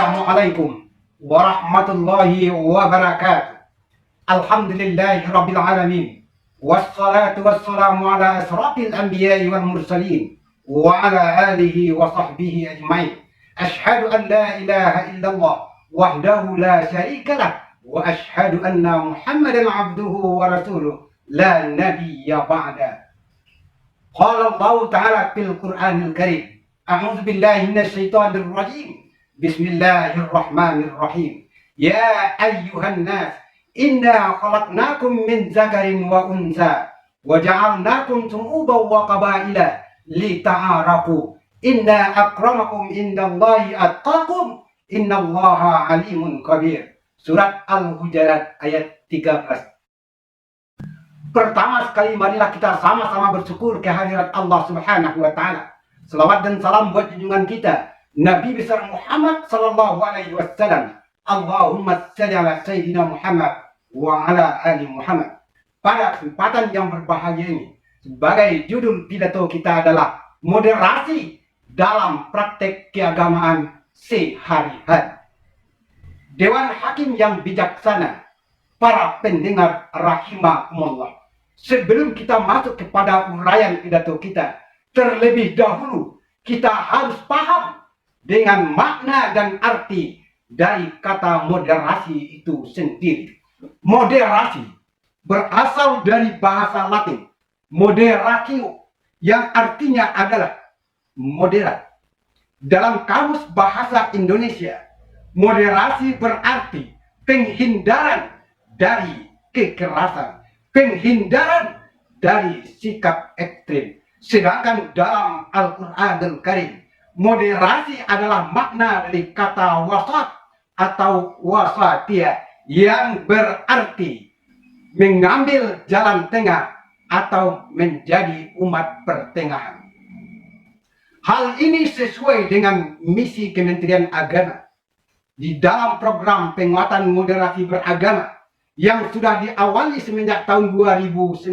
Assalamualaikum warahmatullahi wabarakatuh. Alhamdulillahi rabbil alamin. Wassalatu wassalamu ala asrafil anbiya'i wal mursalin wa ala alihi wa sahbihi ajmain. Ashhadu an la ilaha illallah wahdahu la syarika lah wa ashhadu anna Muhammadan abduhu wa rasuluh la nabiyya ba'da. Qala Allah ta'ala fil Qur'anil Karim. A'udzu billahi minasyaitonir rajim. Bismillahirrahmanirrahim. Ya ayyuhan nas, inna khalaqnakum min zakarin wa unsa wa ja'alnakum shu'uban wa qabaila lita'arafu. Inna akramakum indallahi atqakum. Innallaha alimun kabir. Surat Al-Hujurat ayat 13. Pertama sekali marilah kita sama-sama bersyukur kehadirat Allah Subhanahu wa taala. Selawat dan salam buat junjungan kita Nabi besar Muhammad sallallahu alaihi wasallam. Allahumma shalli ala sayyidina Muhammad wa ala ali Muhammad. Pada kesempatan yang berbahagia ini, sebagai judul pidato kita adalah moderasi dalam praktek keagamaan sehari-hari. Dewan Hakim yang bijaksana, para pendengar rahimakumullah. Sebelum kita masuk kepada uraian pidato kita, terlebih dahulu kita harus paham dengan makna dan arti dari kata moderasi itu sendiri. Moderasi berasal dari bahasa Latin moderatio yang artinya adalah moderat. Dalam kamus bahasa Indonesia, moderasi berarti penghindaran dari kekerasan, penghindaran dari sikap ekstrim. Sedangkan dalam Al-Qur'anul Karim, moderasi adalah makna dari kata wasat atau wasatiyah yang berarti mengambil jalan tengah atau menjadi umat pertengahan. Hal ini sesuai dengan misi Kementerian Agama di dalam program penguatan moderasi beragama yang sudah diawali semenjak tahun 2019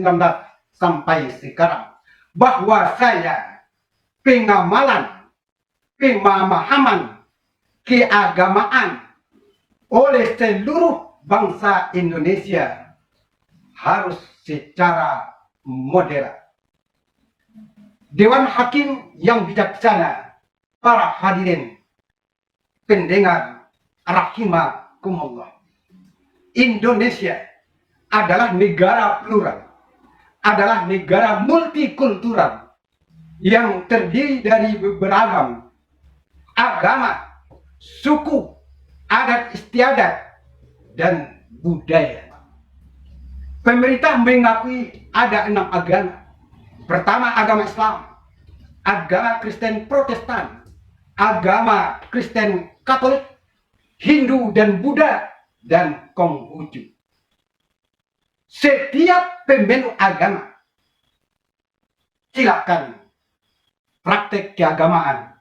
sampai sekarang, bahwa saya pengamalan pemahaman keagamaan oleh seluruh bangsa Indonesia harus secara moderat. Dewan Hakim yang bijaksana, para hadirin pendengar rahimakumullah. Indonesia adalah negara plural, adalah negara multikultural yang terdiri dari beragam agama, suku, adat istiadat, dan budaya. Pemerintah mengakui ada 6 agama. Pertama, agama Islam, agama Kristen Protestan, agama Kristen Katolik, Hindu dan Buddha, dan Konghucu. Setiap pemeluk agama silakan praktek keagamaan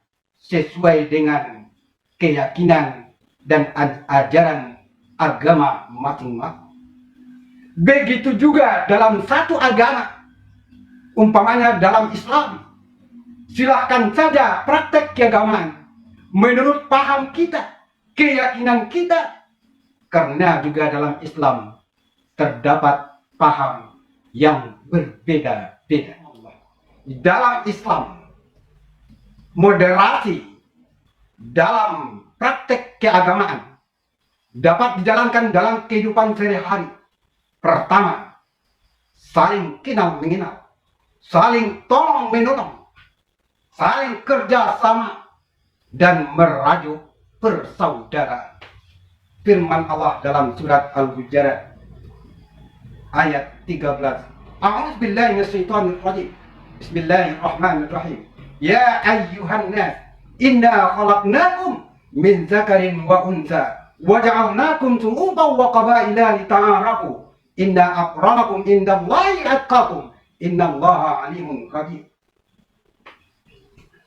sesuai dengan keyakinan dan ajaran agama masing-masing. Begitu juga dalam satu agama, umpamanya dalam Islam, silakan saja praktek keagamaan menurut paham kita, keyakinan kita, karena juga dalam Islam terdapat paham yang berbeda-beda. Dalam Islam, moderasi dalam praktek keagamaan dapat dijalankan dalam kehidupan sehari-hari. Pertama, saling kenal mengenal, saling tolong menolong, saling kerja sama, dan merajuk persaudaraan. Firman Allah dalam surat Al-Hujurat ayat 13. A'udzu billahi minasyaitonir rajim. Bismillahirrahmanirrahim. Ya ayyuhan nas, inna khalaqnakum min zakarin wa unsa wa ja'alnakum shu'uban wa qabaila lita'arafu. Inna akramakum indallahi atqakum. Innallaha alimun kabir.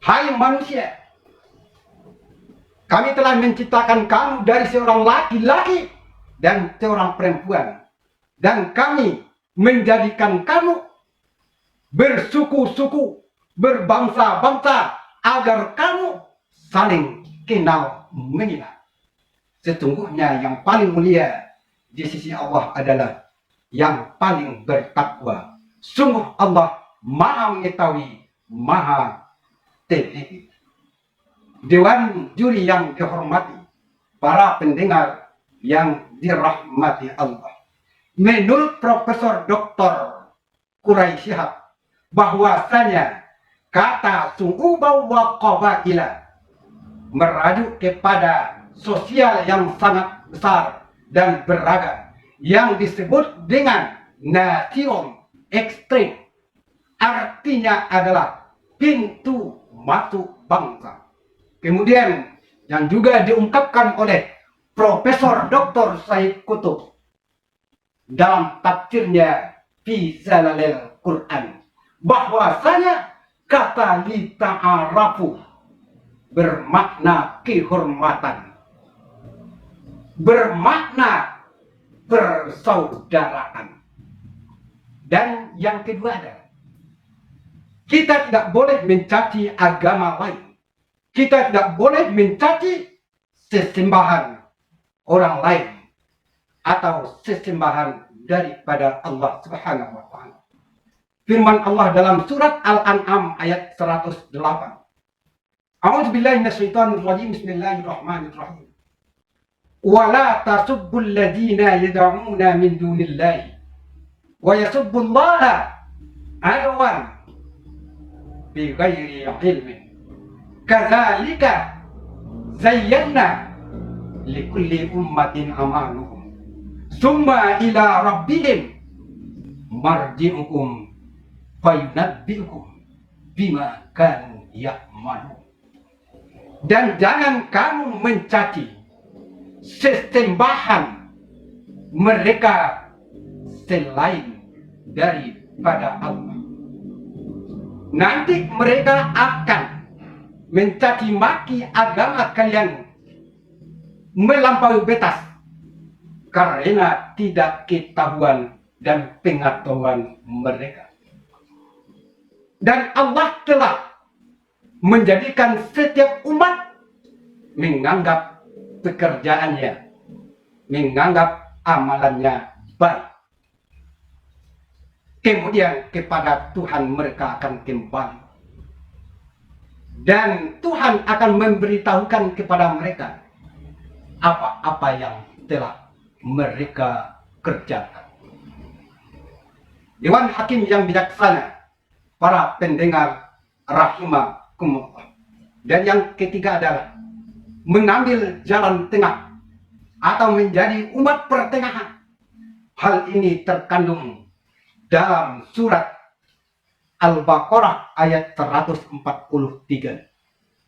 Hai manusia, kami telah menciptakan kamu dari seorang laki-laki dan seorang perempuan. Dan kami menjadikan kamu bersuku-suku, berbangsa-bangsa, agar kamu saling kenal mengenal. Sesungguhnya yang paling mulia di sisi Allah adalah yang paling bertakwa. Sungguh Allah Maha mengetahui, Maha teliti. Dewan juri yang dihormati, para pendengar yang dirahmati Allah. Menurut Profesor Dr. Quraisy Shihab, bahwasanya kata su'uba wa qabaila merajuk kepada sosial yang sangat besar dan beragam yang disebut dengan nation ekstrim. Artinya adalah pintu masuk bangsa. Kemudian yang juga diungkapkan oleh Profesor Dr. Said Qutb dalam tafsirnya fi Zalalil Quran, bahwasanya kata li ta'arafu bermakna kehormatan, bermakna persaudaraan. Dan yang kedua adalah kita tidak boleh mencaci agama lain. Kita tidak boleh mencaci sesembahan orang lain atau sesembahan daripada Allah Subhanahu wa taala. Firman Allah dalam surat Al-An'am ayat 108. A'udzu billahi minasyaitonir rajim. Bismillahirrahmanirrahim. Wa la tasubbul ladzina yad'una min dunillahi wa yasubbullaha adwan bighairi ilmin. Kadzalika zayyana likulli ummatin amaluhum summa ila rabbihim marji'ukum fayunabbi'ukum bima kanu ya'malun. Dan jangan kamu mencaci sesembahan mereka selain daripada Allah. Nanti mereka akan mencaci maki agama kalian melampaui batas karena tidak ketahuan dan pengetahuan mereka. Dan Allah telah menjadikan setiap umat menganggap pekerjaannya, menganggap amalannya baik. Kemudian kepada Tuhan mereka akan kembali. Dan Tuhan akan memberitahukan kepada mereka apa-apa yang telah mereka kerjakan. Dewan Hakim yang bijaksana, para pendengar rahimakumullah. Dan yang ketiga adalah mengambil jalan tengah atau menjadi umat pertengahan. Hal ini terkandung dalam surat Al-Baqarah ayat 143.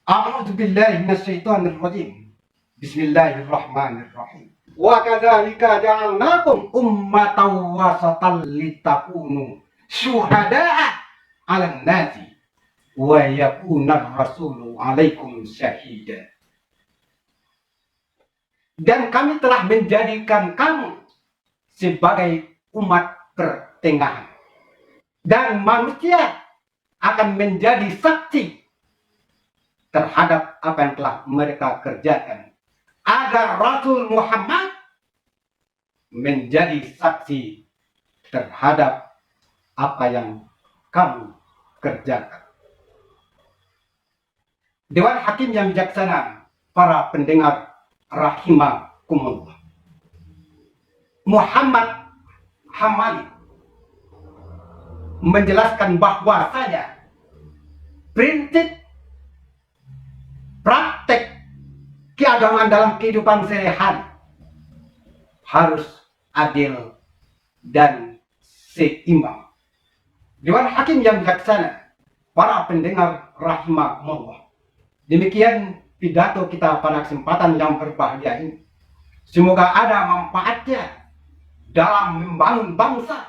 A'udzu billahi minasyaitonir rajim. Bismillahirrahmanirrahim. Wa kadzalika ja'alnakum ummatan wasatan litakunu syuhada'a 'alan nasi wa yakuna rasulu 'alaikum syahida. Dan kami telah menjadikan kamu sebagai umat pertengahan. Dan manusia akan menjadi saksi terhadap apa yang telah mereka kerjakan. Agar Rasul Muhammad menjadi saksi terhadap apa yang kamu kerjakan. Dewan Hakim yang bijaksana, para pendengar rahimakumullah. Muhammad Hamali menjelaskan bahwasanya prinsip praktek keagamaan dalam kehidupan sehari-hari harus adil dan seimbang. Dewan Hakim yang bijaksana, para pendengar rahimakumullah. Demikian pidato kita pada kesempatan yang berbahagia ini. Semoga ada manfaatnya dalam membangun bangsa,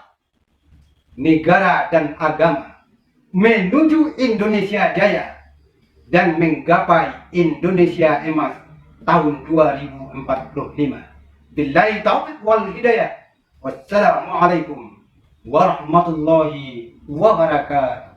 negara dan agama menuju Indonesia Jaya dan menggapai Indonesia Emas tahun 2045. Billahi taufiq wal hidayah. Wassalamualaikum warahmatullahi wabarakatuh.